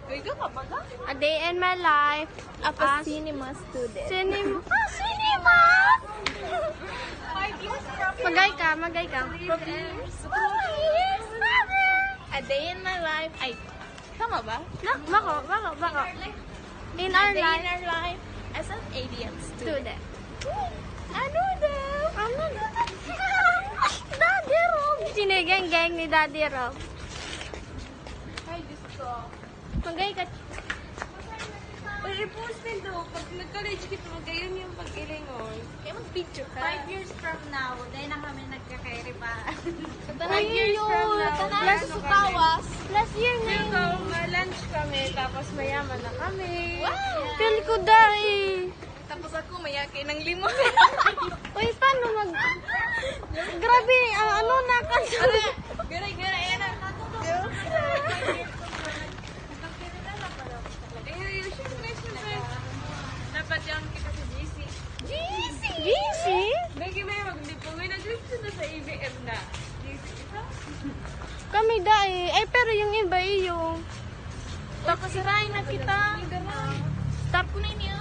A day in my life. Ako cinema student. Cinema. Cinema! Magay ka. A day in my life. Ay, tama ba? Bako. In our A day in life. our life as an ADM student. Student. Ano daw? Daddy Rob. Sinigeng-geng ni Daddy Rob. Ay, Diyos ko. Magay ka. I-post din daw. Pag nag-college kita, magayon yung pag-ilingon. Kaya mag-video ka. 5 years from now, dahil na kami nagkakairi pa. 5 years from now. Plus ano kami? Last year na Ito, yun. ma-lunch kami, tapos mayaman na kami. Wow! Feel ko dahil. Tapos ako, mayaki ng limon. Uy, paano mag... Grabe, ano na kasi. Garay, yan na. Dapat yung kita sa GC. GC? Bagi may maglipungin na dito na sa ABM na. GC ito? Kami dahil. Eh, pero yung iba yung... Tapos sarayin na kita. Stop ko na niya.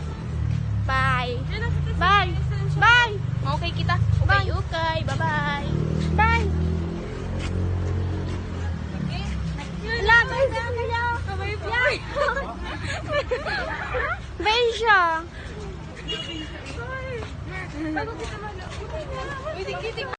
Bye. Bye. Bye. Okay kita. Bye. Okay. Bye-bye. Bye. Wala, bye. Bye-bye. Bye siya. Bago kita man. Uy, di